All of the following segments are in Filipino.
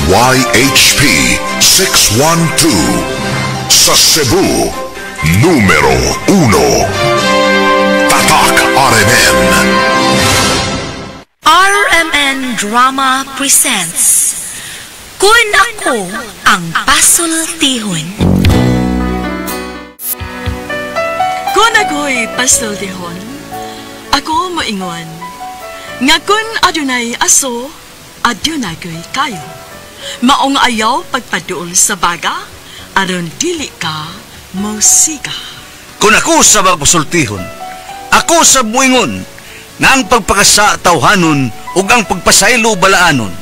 YHP 612 sa Cebu, numero 1. Tatak RMN. RMN Drama presents Kun Ako Ang Pasultihon. Kun ako'y pasultihon, ako moingon, nga kun adunay aso, adunay ko'y kayo. Maong ayaw pagpaduol sa baga, aron dili ka musika. Kung ako sa pasultihon, ako sa muingon, nga ang pagpakasa tawhanon ug ang pagpasaylo balaanon.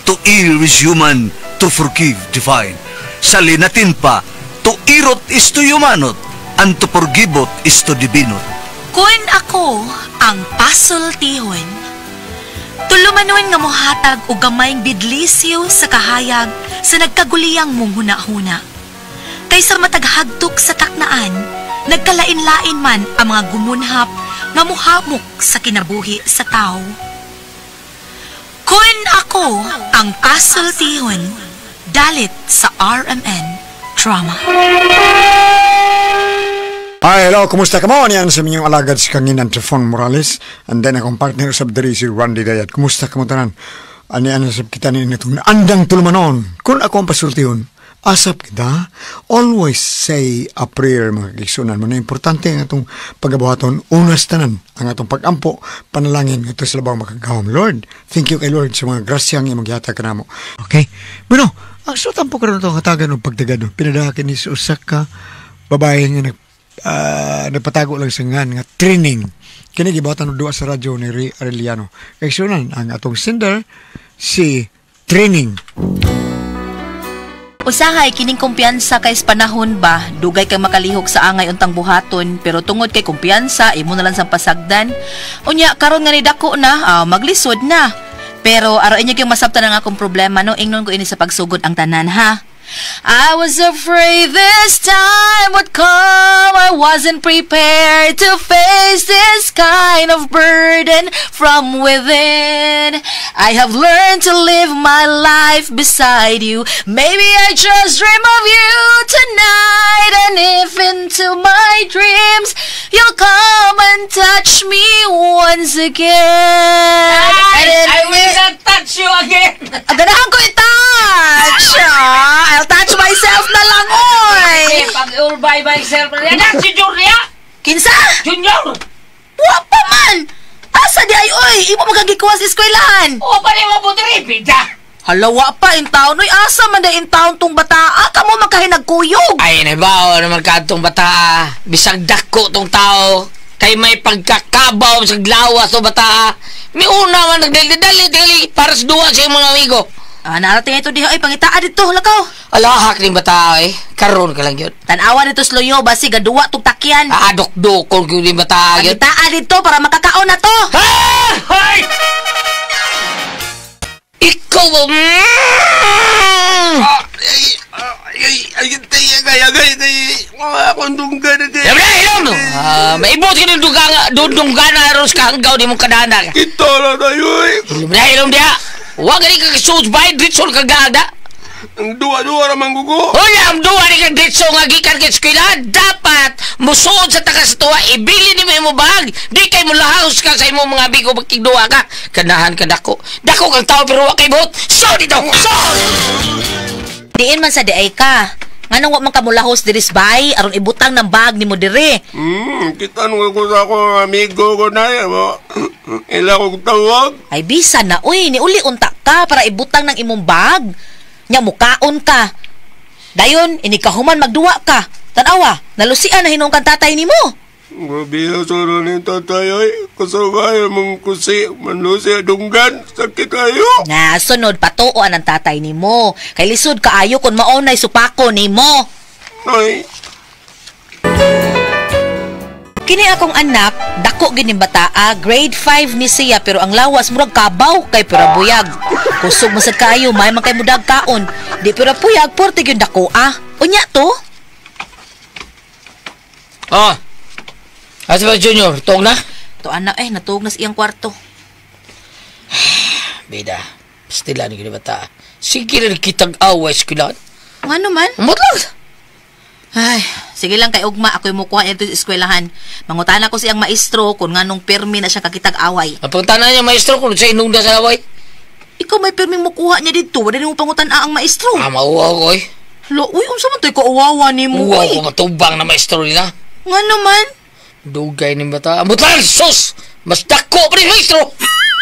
To err is human, to forgive divine. Sa linatin pa, to irot is to humanot, and to forgivot is to divinot. Kun ako ang pasultihon, tulumanon nga mohatag og gamayng bidlisyo sa kahayag sa nagkaguliyang mong huna-huna. Kaysa mataghagtok sa taknaan, nagkalain-lain man ang mga gumunhap nga muhamok sa kinabuhi sa tao. Kun ako ang pasultihon, dalit sa RMN Drama. Hi, hello, kumusta ka mo? Yan sa minyong alagad si Kanginan Trifon Morales. And then akong partner sa diri si Randy Dayat. Kumusta ka mo tanan? Ani-ano sa kita ni itong andang tulumanon. Kung ako ang pasultihon, asap kita, always say a prayer, mga kiksunan mo. Na importante ang atong pagabuhaton, unas tanan, ang atong pagampo, panalangin, ito sa labang makagawam. Lord, thank you kay Lord sa mga grasyang yung magyata ka na mo. Okay? Bueno, ang sutan po ka rin itong katagan ng pagtagad. Pinadakin ni sa usak ka, babae nga nagpatago lang sa nga training. Kini gibatan duwa sa radyo ni Ray Arellano. Kaysunan ang atong sender si Training. Usahay kining kumpiyansa kay panahon ba, dugay kay makalihok sa angay untang buhaton, pero tungod kay kumpiyansa imo na lang sang pasagdan. Unya karon nga ni dako na, maglisod na. Pero aro inyo gyud masabtan ang akong problema no, ingnon ko ini sa pagsugod ang tanan ha. I was afraid this time would come. I wasn't prepared to face this kind of burden from within. I have learned to live my life beside you. Maybe I just dream of you tonight. And if into my dreams you'll come and touch me once again. I will not touch you again. Ganahan ko i-touch. I'll touch myself na lang, oy! Pag-ulbay myself na yan. Si Julia! Kinsa? Junior! Wa pa man! Asa di ay, oy! Imo magagikuha sa eskwelahan! O, pa rin mo po bida! Halawa pa, in taon, oy! Asa man da in taon tong bataa? Kamo makahinagkuyog! Ay, nabaw naman ka itong bata. Bisag dako tong tao. Kay may pagkakabaw sa glawas o bata. May una man nagdali-dali para sa duwa sa mga amigo. Narating ito diha, ay pangitaa dito, lakaw. Alahak ni bata eh. Karoon ka lang yun. Tanawa dito sloyo, basi gaduwa tong takyan. Adok-dokon ko ni bata yun. Pangitaa dito para makakaon na to. Ay! Ikaw ba? Maibot ka ng dunggan na aros ka hanggaw di mong kadana. Ito lang tayo eh. Ilom dia. Huwag ka kag-suits by Dritson kagada. Ang duwa-duwa naman gugo. Wala, ang duwa ni kag Dritson nga gikan kay eskwela. Dapat musuod sa takas tuwa. Ibili ni mo bag. Di kay mo lahos ka sa imong mga bigo magkigduwa ka. Kanahan ka dako. Dako kang tao pero wak kay buhot. So dito! So! Diin man sa diay ka. Nganong wa man ka mulahos diris bay aron ibutang ng bag nimo diri. Kita nung ako sa akong amigo ko na yan mo. Ila ko tawag. Ay bisa na uy, ni uli unta ka para ibutang ng imong bag. Nya mukaon ka. Dayon inikahuman magduwa ka. Tanawa, nalusian na hinung kan tatay nimo. Mabiya sa rin tatay ay. Kasabay mong kusi. Manlusi dunggan. Sakit kayo. Nga, sunod patuoan ang tatay nimo. Kay lisod kaayo kung maunay supako nimo. Ay. Kini akong anak, dako gining bataa, grade 5 ni siya pero ang lawas murag kabaw kay pura buyag. Kusog mo sad kayo, may man kay mudag kaon. Di pura buyag, porte gyud dako ah. Unya to? Oh. Asa ba Junior, tuog na? To anak natug na sa iyang kwarto. Bida. Pastila ni bata. Sige na kitag away eskwelahan. Ano man? Amot lang. Ay, sige lang kay ugma, ako yung mukuha niya sa eskwelahan. Mangutana ko siyang maestro kung nganong permi na siya kakitag away. Ang pagtanan niya, maestro, kung sa inunda sa away. Ikaw may perming mukuha niya dito, wala mo pangutan ang maestro. Mauwaw ko eh. Lo, uy, unsa man to'y kauwawa ni mo, Uwaw ko matubang na maestro nila. Nga naman? Dugay ni bata. Amot lang, sus! Mas dako pa rin, maestro!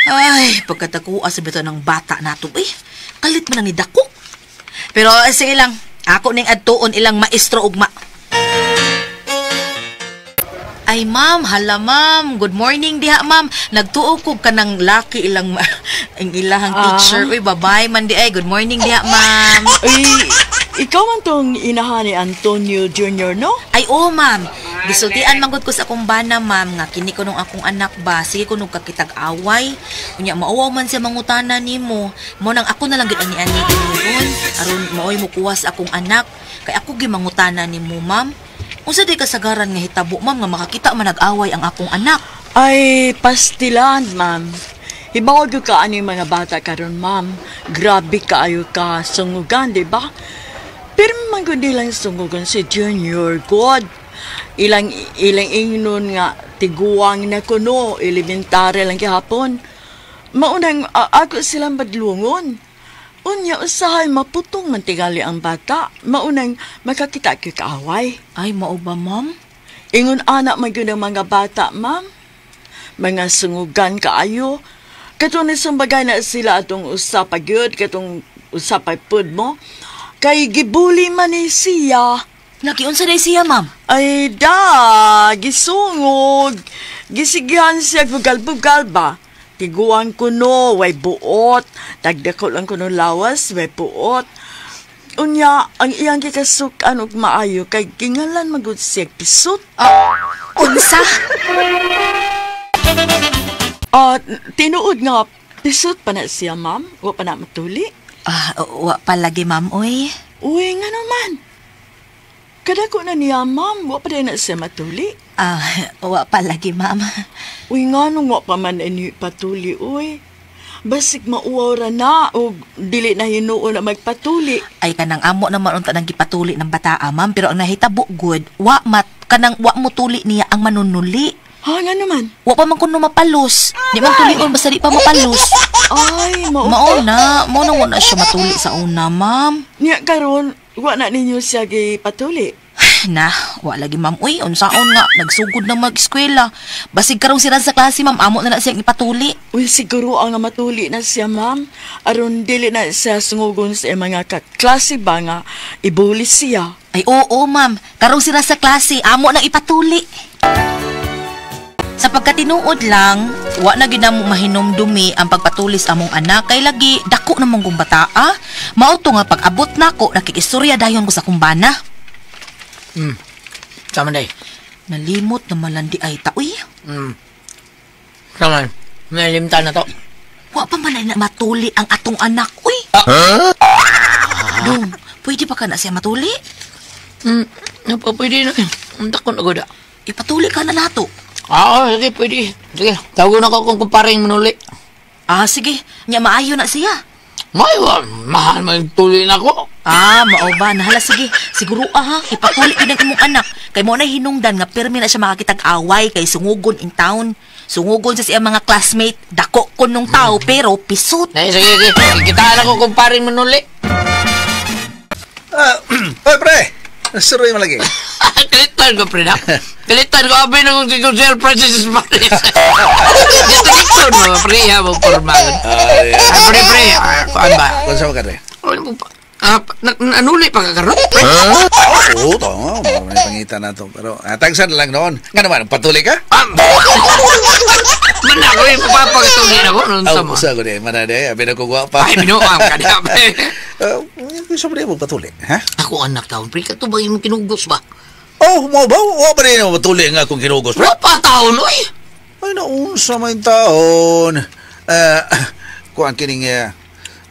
Ay, pagkatakuha sa bito ng bata nato, kalit man ang idako. Pero sige lang, ako ning adtuon ilang maestro ugma. Ay ma'am, hala ma'am, good morning diha ma'am. Nagtuo ko kanang laki ilang ang ilahang teacher. Uy, babay man di ay. Good morning diha ma'am. Ay, ikaw man tong inahan ni Antonio Jr., no? Ay oo ma'am. Gisultian manggod ko sa akong bana ma'am nga kini ko nung akong anak ba. Sige ko nung kakitag away. Unya mauwaw man siya mangutana nimo. Mo nang ako na lang gid ani ron. Aron maoy mo kuha sa akong anak. Kay ako gi mangutana nimo ma'am. Unsa di kasagaran nga hitabo ma'am nga makakita man nag-away ang akong anak? Ay, pastilan, ma'am. Hibawag ka ani mga bata karon, ma'am. Grabe kaayo ka sungugan, di ba? Pero man ko lang sungugan si Junior God. Ilang ingnon nga tiguang na kuno, elementary lang gihapon. Maunang ako silang badlungon. Unya usahay maputong mantigali ang bata. Maunang makakita ko kaaway. Ay, mao ba ma'am? Ingon anak man yun ang mga bata, ma'am. Mga sungugan kaayo. Katong nasumbagay na sila atong usapag yun, katong usapag pud mo. Kay gibuli man ni siya. Nakiunsa day siya ma'am? Ay da, gisungog. Gisigyan siya bugal-bugal ba? Tiguan ko no, way buot. Dagdako lang ko no lawas, way buot. Unya, ang iyang kikasukan og maayo kay gingalan magud siya pisot. Unsa? Tinuod nga, pisot pa na siya, ma'am. Wa pa na matuli. Wa palagi ma'am, uy. Uy, nga naman. Kadako na niya, ma'am. Wa pa rin na siya matuli. Wa palagi ma'am. Uy, nga nung wa pa man ini patuli, uy. Basig mauwara na o dili na hinuon na magpatuli. Ay kanang amo naman unta nang gipatuli ng bataa ma'am, pero ang nahitabo good, wa mo tuli niya ang manunuli. Ha, nga naman? Wa pa man kuno mapalos. Di man tulion basta di pa mapalos. Ay, mao na siya matuli sa una, ma'am. Niya karon, wa na ninyo siya gipatuli. Na, wa lagi ma'am. Uy, unsaon nga, nagsugod na mag-eskwela. Basig karong sira sa klase, ma'am, amo na siyang ipatuli. Uy, siguro ang matuli na siya, ma'am. Aron dili na siya sungugon sa mga kaklase ba nga ibuli siya. Ay, oo, ma'am. Karong sira sa klase, amo na ipatuli. Sa pagkatinuod lang, wa na ginamo mahinom-dumi ang pagpatulis among anak kay lagi dako namong kong bataa. Mao to nga pag-abot nako nakikistorya dayon ko sa kumbana. Sama day. Nalimot na malandi ay taoy. Sama. May limta na to. Wa pa man na matuli ang atong anak, uy. Dong, pwede pa ka na siya matuli? Pwede na. Ang takon agad. Ipatuli ka na nato. Sige, pwede. Sige, tawagon ako kung kumparing manuli. Sige. Nya maayo na siya. Mahal man tuli na ko. Mao ba? Nahala, sige. Siguro, ipatuli ka ng imong anak. Kay mo na hinungdan nga permi na siya makakitag-away kay sungugon in town. Sungugon sa siya mga classmate. Dako ko nung tao, pero pisot. Sige. Kitaan ako kumparing manuli. Oy, pre! Suruy mo lagi. Kalitan ko, pre, na. Kalitan ko, abay na kong Sir Francis Maris. Kalitan mo, pre, ha, mo pormagon. Pre, kuan ba? Kung saan ka, pre? Nanuli pa ka karon? Oo, tama. Marami pangitan na to. Pero, tagsan lang noon. Nga naman, patuli ka? Mana ko yung papagatuloy na ko. Usa ko di. Mana di. Abi na ko guwapa. Ay, binuang ka na, pre. Gusto mo di mo patuli, ha? Ako anak taon, pre, ka to ba yung kinugos ba? Mo ba? O ba rin mo patuli nga kung kinugos, pre? Wala pa taon, oy! Ay, naunsa may taon. Kuan kining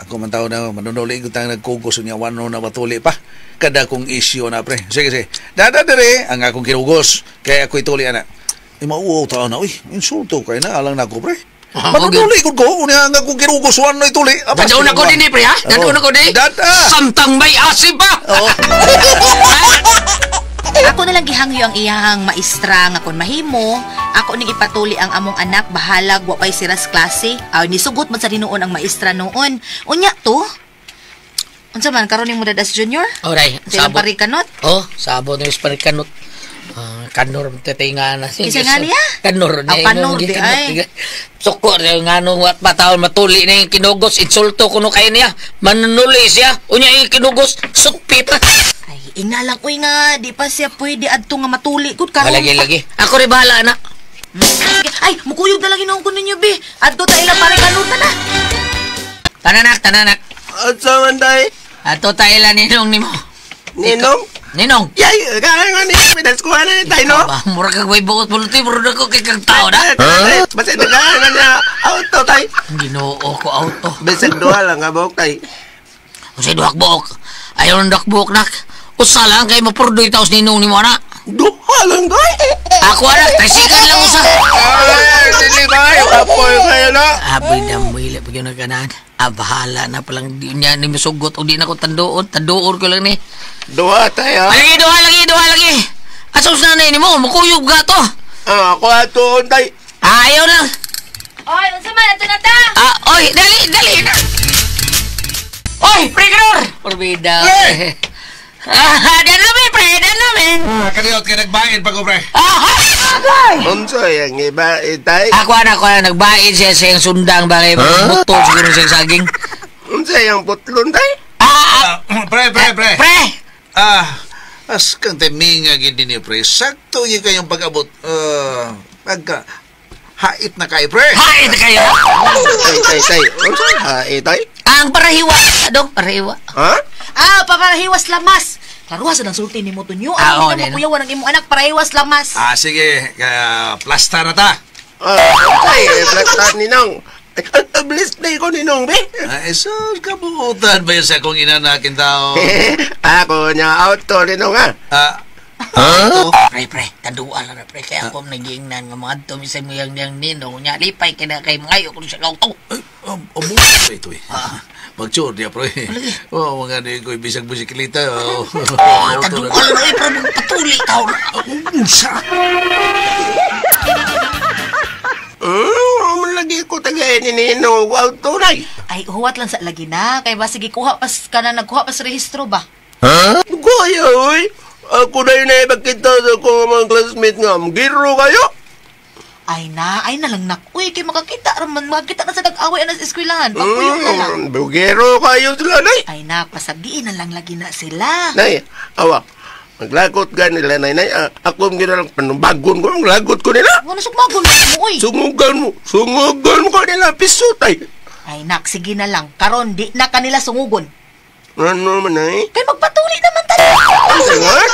ako man taon na manunuli ko tang nagkugos niya wano na matuli pa. Kada kong issue na, pre. Sige. Dada dire ang akong kinugos. Kaya ako ituli, anak. Mauwaw taon na, uy. Insulto kayo na. Alang na ako, pre. Matutuli ko ko, unya nga kung kinugusuan na ituli. Dadaan ako din pre ha? Dadaan ako din? Samtang may asip pa! Ako na lang gihangyo ang iyahang maestra nga kon mahimo, ako ning ipatuli ang among anak bahalag wa pay siras klase. Nisugot man sa dinuon ang maestra noon. Unya to. Unsa man karon ning mudadas junior? Oray, Silang parikanot? Oh, sabon ng parikanot. Kanor tetinga na siya. Isa nga niya? Kanor na kanor di ay. Sukor nga nung patawon matuli na yung kinugos, insulto kuno kay niya. Manunuli siya. Unya yung kinugos, sukpi pa. Ay, inalang uy nga, di pa siya pwede adto nga matuli gud karon. Lagi. Ako rin bahala na. Ay, mukuyog na lang inuong ko ninyo, be. Adto ta ilang parikanot na. Tananak. At sa manday? Ato tayo lang ninong ni mo. Ninong? Yay, kaya nga ni Pinas ko na tayo, no? Mura kag may bukot puluti, mura na ko kay kang tao na. Basta nagkaya nga niya auto tayo. Ginoo ko auto. Bisag duha lang nga buhok tayo. Kasi duhak buhok. Ayaw ng duhak buhok nak. Usa lang kay mapurdoy taos ninong ni mo na. Duha lang tayo? Ako anak, tasikan lang usa. Ay, dili tayo. Apoy kayo na. Abay na mo hila pag yung nagkanan. Bahala na palang di niya ni masugot o di na ko tandoon ko lang ni. Duha tayo. Lagi. Asos na ni mo, makuyog ka to. Ako atoon tayo. Ayaw lang. Oy, unsa man ato na ta? Oy, dali na. Oy, pregador. Porbida. Dan namin. Kaniyot ka nagbain pa ko, pre. Unsa yung iba itay? Ako nagbaid siya sa yung sundang bagay. Motor siguro siya saging. Unsa yung putlon tay? Pre. Pre. As kang timinga gindi ni pre. Sakto yung kayong pag-abot. Pagka hait na kayo, pre. Hait na kayo. Tay. Unsa hait tay? Ang parahiwa. Adong parahiwa. Ha? Paparahiwas lamas. Karuha sa nang sulti ni mo tunyo. Oo, Hindi na makuyawan ang imong anak, parahiwas lamas. Sige. Kaya plasta na ta. Tay, plaktan ninong. Bless day ko ninong, be. Sir, kabuutan ba yun sa akong inanakin tao? Ako niya auto ninong, ha? Pre, taduan lang na pre. Kaya ako nagingnan nga mga ito, misay mo yung ninong niya. Lipay ka na kay mga kung siya kauto. Amo ba ito eh? Mag-chore niya, pre. Mga di ko ibisag bisiklita. Taduan lang na pre, magpatuli tao na. Lagi ko tagay ni ninong auto na. Ay, huwat lang sa lagi na. Kay ba, sige, nagkuha pas rehistro ba? Kuya, uy. Ako na yun bakita sa kong mga classmate nga. Giro kayo? Ay na lang nak. Uy, kay makakita na sa nag-away na sa eskwelahan. Pagpuyong na lang. Bugero kayo sila, nay. Ay na, pasagiin na lang lagi na sila. Nay, awa. Maglagot ka nila, nay. Ako ginalang panubagon ko. Maglagot ko nila. Ano sugmagon mo, uy? Sungugan mo ko nila. Piso, tay. Ay nak, sige na lang. Karon, di na kanila sungugon. Ano naman, nay? Kay magpatuli naman tayo. Singat?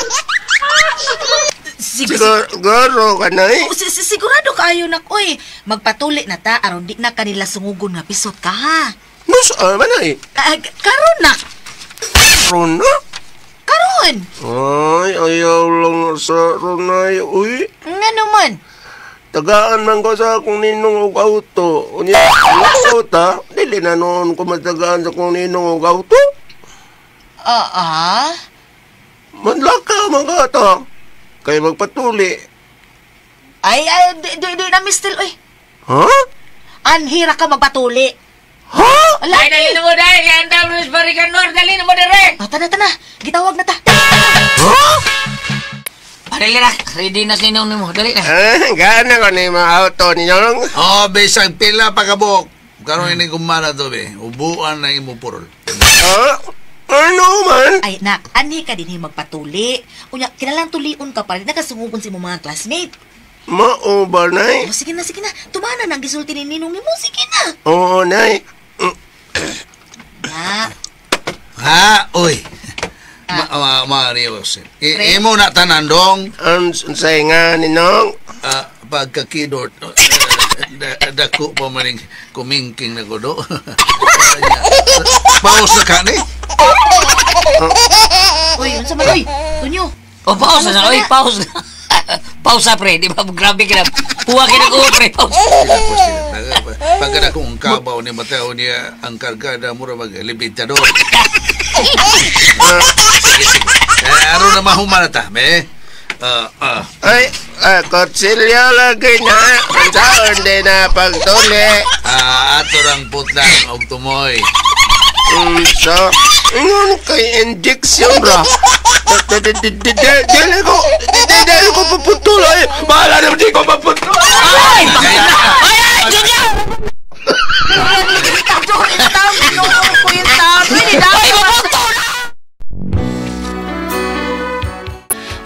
Siguro ka, nay? Sigurado kayo nak, uy. Magpatuli na ta, aron di na kanila sungugon nga pisot ka, ha? Saan ba, nay? Karon nak. Ron na? Karon. Ay, ayaw lang sa Ronay. Uy, Nga naman. tagaan man ko sa akong ninong og auto. Unya, auto, dili na noon ko matagaan sa akong ninong og auto. Manlaka mga ata. Kaya magpatuli. Ay, di na mistil, uy. Ha? Anhira ka magpatuli. Ha? Ay, dali na mo dahil. Yan tapos barikanor. Dali na mo dire. Tana. Gitawag na ta. Ha? Dali na. Ready na sinong mo. Dali na. Gana ko na yung mga auto ninyo. Bisag pila pagabok. Karoon ini kumana to, be. Ubuan na imo purol. Ha? Ano man? Ay, nak, anhi ka din magpatuli. Unya, kinalang tuliun ka pa rin. Nakasungugon si mo mga classmate. Mao ba, nay? Sige na. Tumana na ang gisulti ni Ninong ni mo. Sige na. Oo, nay. Ha? Uy. Marios. Imo na tanandong. Ang say nga, ninong. Pagkakidot. Dako pa maning kumingking na ko do. Paus na ka ni? Uy, unsa man, uy. Tunyo. Pause na. Oy, pause. Pause pre. Di ba? Grabe ka na. Huwag ka na ko, pre. Pause. Pagkada kong kabaw ni Mateo niya ang kargada mo na mag-limitador. Sige. Aron na mahumanata, me. Ay, kotsilyo lagi na. Saan din na pagtuli. Ato lang putlang og tumoy. So, ingon kay injection ra. Dili ko paputuloy. Bahala naman di ko paputuloy. Ay! Junior!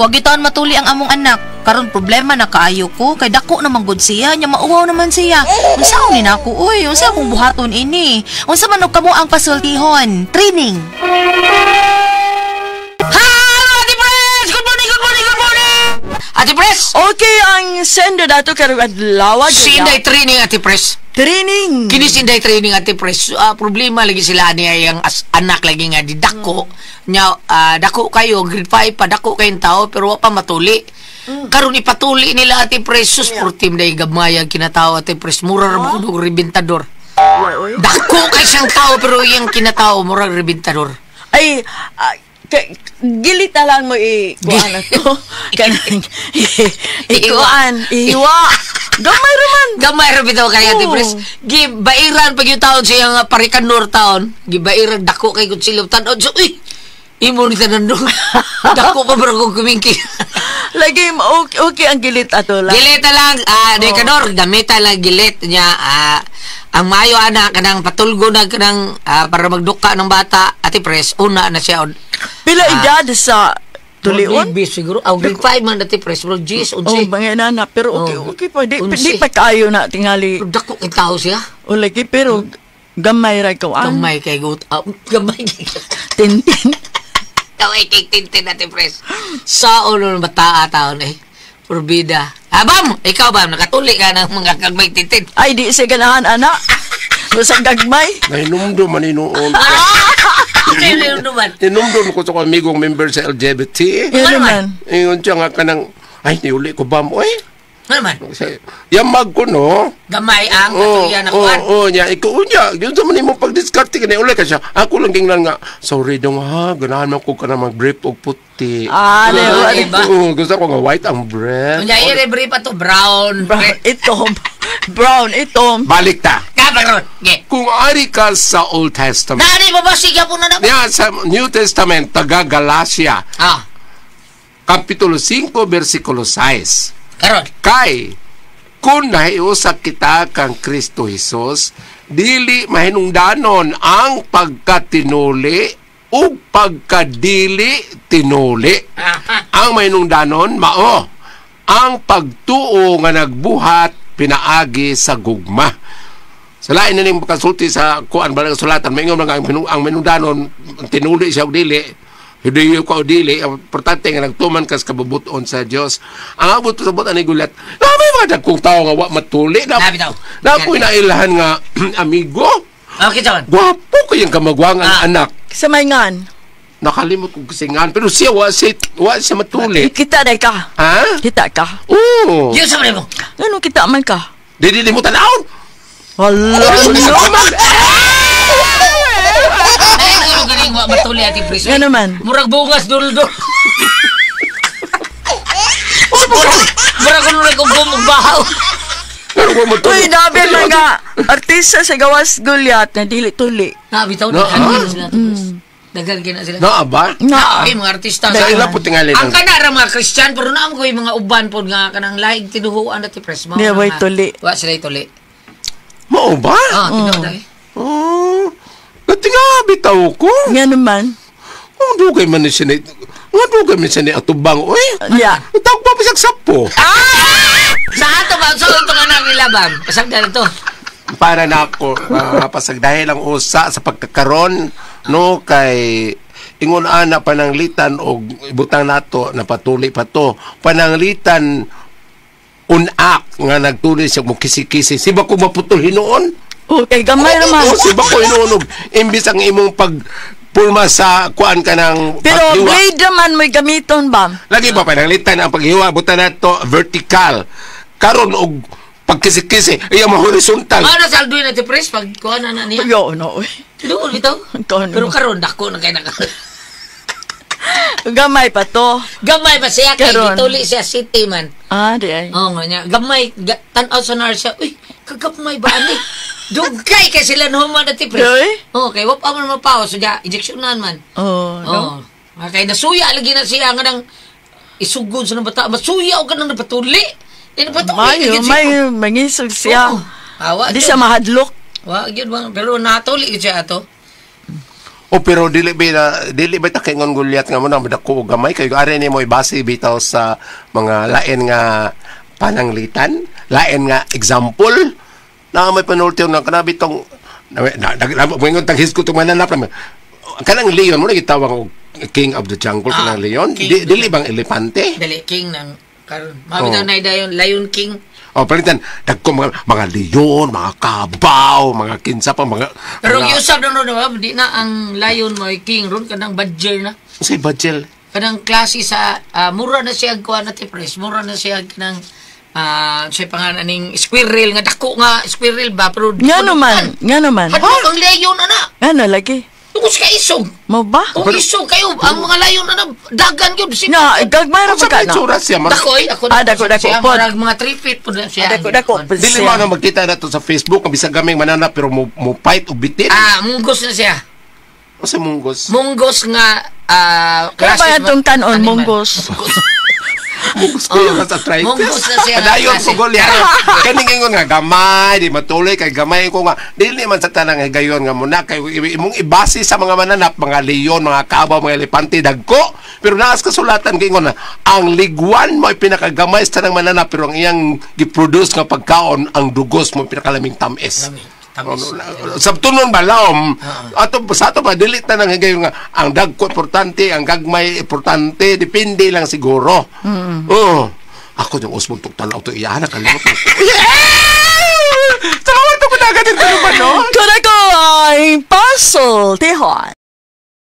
Huwag itaon matuli ang among anak. Karon problema na kaayo ko. Kay dako naman gud siya. Nya mauwaw naman siya. Unsaon ni nako? Uy, unsa akong buhaton ini? Unsa man og kamo ang pasultihon? Training. Hello, Ate Pres! Good morning! Ate Pres! Okay, ang sender dato karong adlaw. Sinday training, Ate Pres. Training. Kini sinday training, Ate Pres. Problema lagi sila niya yung anak lagi nga di dako. Nya, dako kayo, grade 5 pa, dako kayong tao, pero wa pa matuli. Karon ipatuli nila, Ate Pres. Sus, for team na igamayang kinatao, Ate Pres. Mura ra mo ribintador. Dako kay siyang tao, pero yung kinatao, mura ribintador. Ay, gilita lang mo ikuan na to. Ikuan, iwa. Gamay raman. Gamay ra bitaw kay Ate Pres. Gibairan pag yung taon siyang parikanor taon. Gibairan dako kay kutsilyo tanon. So, imo ni tanan do. Dako pa bro ko kumingki. Lagi okay ang gilit ato lang. Gilit lang, dekador, gamita lang gilit niya. Ang mayo anak kanang patulgo na kanang para magduka ng bata, Ate Pres, una na siya. Pila edad sa tulion? Grade siguro. Grade 5 man, Ate Pres. Bro, G's, 11. Mga nana. Pero okay pa. Di pa kayo na tingali. Pero dako yung tao siya. O lagi, pero gamay ra ko ang. Gamay kay gut. Gamay kay Tintin. Gamay kay tintin, Ate Pres. Sa ulo ng bata taon eh. Purbida. Bam! Ikaw, Bam, nakatuli ka ng mga kagmay tintin. Ay, di siya ganahan, anak. Masang gagmay. Nahinumdo man inuon. Inumdon ko sa amigong member sa LGBT. Yan naman. Ingon siya nga kanang, ay, niuli ko ba mo eh? Ano naman? Yamag ko, no? Gamay ang katulian na kuwan. Niya. Ikaw, niya. Yun sa manimong pag-discarte ka na uli ka siya. Ako lang tingnan nga, sorry dong ha, ganahan man ko ka na mag-brief o puti. Diba? Gusto ko nga white ang breath. Kanya i-rebrief pa to, brown. Brown, itom. Balik ta. Kabaron. Kung ari ka sa Old Testament, Nani, babasiga po na naman. niya sa New Testament, taga Galacia, Kapitulo 5, versikulo 6. Karon. Kay, kung nahiusak kita kang Kristo Jesus, dili mahinungdanon ang pagkatinuli o pagkadili tinuli. Ang mahinungdanon, mao, ang pagtuo nga nagbuhat pinaagi sa gugma. Sa lain na ning pagkasulti sa kuan ba sulatan, maingon nga ang mahinungdanon, tinuli siya o dili, hindi ko dili, importante nga nagtuman kas kabubuton sa Dios. Ang abot sa butan ni gulat. May mga dagkong tao nga wa matuli na. Napoy na ilahan nga amigo. Okay, tawan. Gwapo kayang kamagwang ang anak. Sa mayngan. Nakalimot ko kasingan pero siya wa siya matuli. Kita day ka. Ha? Kita ka. Oo. Yung sa mo. Ano kita man ka? Dili mo tanawon. Wala. Ay, galing wa matuli Ate Pres. Nga naman. Murag bungas duldo. Murag kuno ko bumbahaw. Uy, nabi mga artista sa gawas gulyat na dili tuli. Bitaw na sila. Dagal gina sila. Ba? Ay, mga artista. Sa ila po tingali ang kanara mga Christian, pero naam ko yung mga uban po nga kanang laig tinuhuan Ate Pres. Di, way tuli. Wa sila tuli. Mao ba? Tinuhuan dahil. Natinga bitaw ko. Nga naman. Ang dugay man ni siya ni atubang. Uy, Yeah. tawag pa bisag sapo. Sa ato ba? So, ito nga nang ilabang. Pasagdan ito. Para na ako, pasag dahil ang usa sa pagkakaroon, no, kay ingon ana pananglitan o ibutang nato na patuli pa to. Pananglitan unak nga nagtuloy siya mo kisi-kisi. Siba ko maputol hinoon? Okay, gamay naman. Siba ko hinoon. Imbis ang imong pulma sa kuan ka ng Pero paghiwa. blade naman may gamiton ba? Lagi pa pananglitan ang paghiwa buta nato vertical. Karon og pagkisi-kisi, iya mo horizontal. Ano sa aldoy na ti pres pag kuha na niya? Yo, no. Doon ito. Kono. Pero karon dako na kay naka. Gamay pa to. Gamay ba siya kay Karon. gituli siya city man. Di ay. Oo nga niya. Gamay tan-aw sa nar siya. Uy, kagapmay ba ani? Dugay kay sila no man ti pres. Really? Oo, kay wa pa man mapaw so ja injeksyonan man. Oh, no. Oo. Kay nasuya lagi na siya nga nang isugod sa nang bata. Masuya o ka nang napatuli. Di napatuli. May mangisog siya. Awa. Di siya mahadlok. Wa gyud bang pero natuli siya ato. O pero dili ba ta kay ngon gulyat nga mo na madako og gamay kay ari ni mo ibase bitaw sa mga lain nga pananglitan, lain nga example na may panulti na kanabi tong moingon tang hisko tong mananap na kanang leon mo gitawag og king of the jungle kanang leon dili bang elepante Dali king ng karon. Mabitaw na dayon Lion King. o palitan dagko mga leon, mga kabaw, mga kinsa pa mga Pero usab na no di na ang lion mo king ron kanang badger na. si Bajel Kanang klase sa mura na siya kuha na ti pres. Mura na siya kanang siya pangalan ning squirrel nga dako nga squirrel ba pero Nga naman. Hadlok ang leon ana. Ano lagi? Tungos ka isog. Mo ba? Kung isog kayo ang mga layon ana dagan gyud si. Na, gagmay ra sa pa ka na. itsura siya Dakoy, Dako siya, pod. mga 3 feet po na siya. Dako. dili mo na magkita na to sa Facebook ang bisag gaming mananap pero mo fight og bitin Munggos na siya. o sa munggos Munggos nga Kaya ba itong tanon, monggos? munggos ko yung sa tribe Munggos na siya. Dayon ko gulya. Kani ngayon nga gamay, di matuloy kay gamay ko nga. Dili man sa tanang gayon nga muna kay imong ibase sa mga mananap, mga leon, mga kabaw, mga elepante dagko. Pero naas kasulatan kay na ang liguan mo ay pinakagamay sa tanang mananap pero ang iyang giproduce nga pagkaon ang dugos mo pinakalaming tamis. Sa tunon balawm ato sa ato pa dili ta nang gayon nga ang dagko importante, ang gagmay importante, depende lang siguro. Ako yung usmong tugtanaw to iyan kalimot. Salamat to panagadin ko naman no. Kada ko ay puzzle, Tihon.